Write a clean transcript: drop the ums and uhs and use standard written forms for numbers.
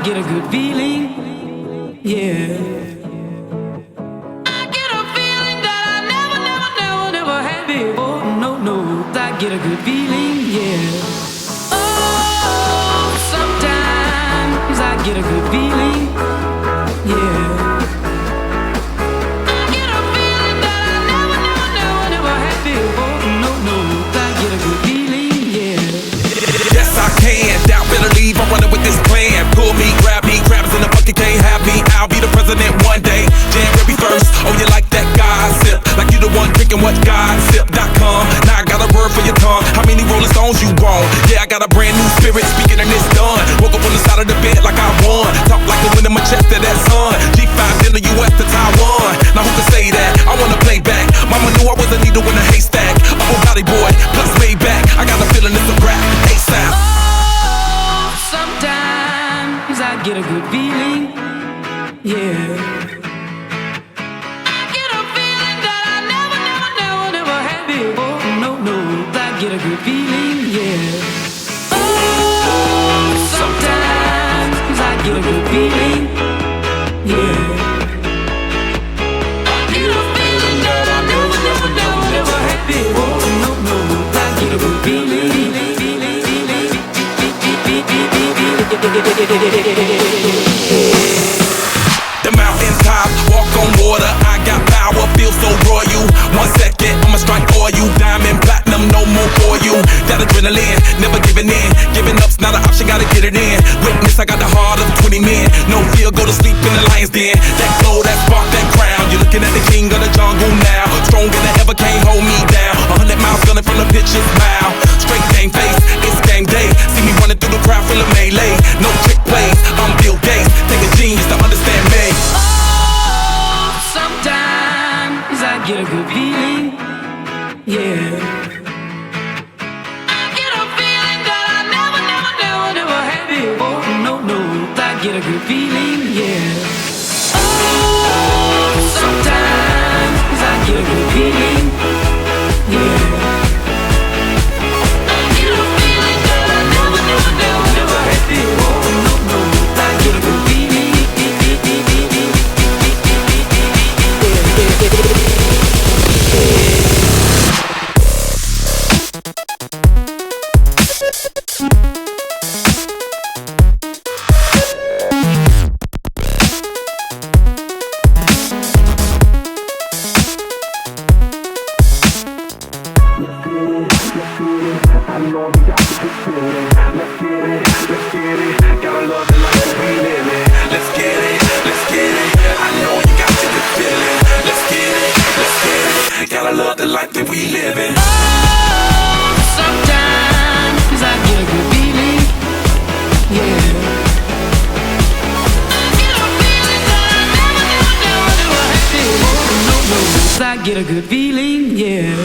get a good feeling, yeah. I get a feeling that I never had before. No, no, I get a good feeling, yeah. Oh, sometimes I get a good feeling, yeah. I get a feeling that I never had before. No, no, I get a good feeling, yeah. Yes, I can. Doubt, better leave. I'm running with this plan. Pull me, crabs in the bucket, can't have me. I'll be the president one day. January 1st. Oh, you like that gossip? Like you the one drinking what gossip.com. Now I got a word for your tongue. How many Rolling Stones you want? Yeah, I got a brand new spirit speaking and it's done. Woke up on the side of the bed like I won. Talk like the wind in my chest to that sun. G5 in the US to Taiwan. Now who can say that? I wanna play back. Mama knew I was a needle in a haystack. I'm a body boy, plus way back. I got a feeling it's a rap. ASAP. Sometimes I get a good feeling, yeah. I get a feeling that I never had before. No, no, I get a good feeling, yeah. Oh, sometimes I get a good feeling, yeah. I get a feeling that I never had before. No, no, I get a good feeling. The mountain top, walk on water. I got power, feel so royal. 1 second, I'ma strike for you. Diamond, platinum, no more for you. That adrenaline, never giving in. Giving up's not an option, gotta get it in. Witness, I got the heart of 20 men. No fear, go to sleep in the lion's den. That glow, that spark, that crown. You're looking at the king of the jungle now. Stronger than ever, can't hold me down. 100 miles gunning from the pitcher's mouth. Straight game face, it's game day. See me running through the crowd full of melee. No trick plays, I'm Bill Gates. Take a genius to understand me. Oh, sometimes I get a good feeling, yeah. I get a feeling that I never had before. No, no, I get a good feeling, yeah. Oh, sometimes I get a good feeling, yeah. I get a feeling that I never had before. No, no, I get a good feeling. I know we got to get feeling. Let's get it, let's get it. Gotta love the life that we live in. Let's get it, let's get it. I know you got to get feeling. Let's get it, let's get it. Gotta love the life that we live in. Oh, sometimes I get a good feeling, yeah. I get a feeling that I never had before. No, no, I get a good feeling, yeah.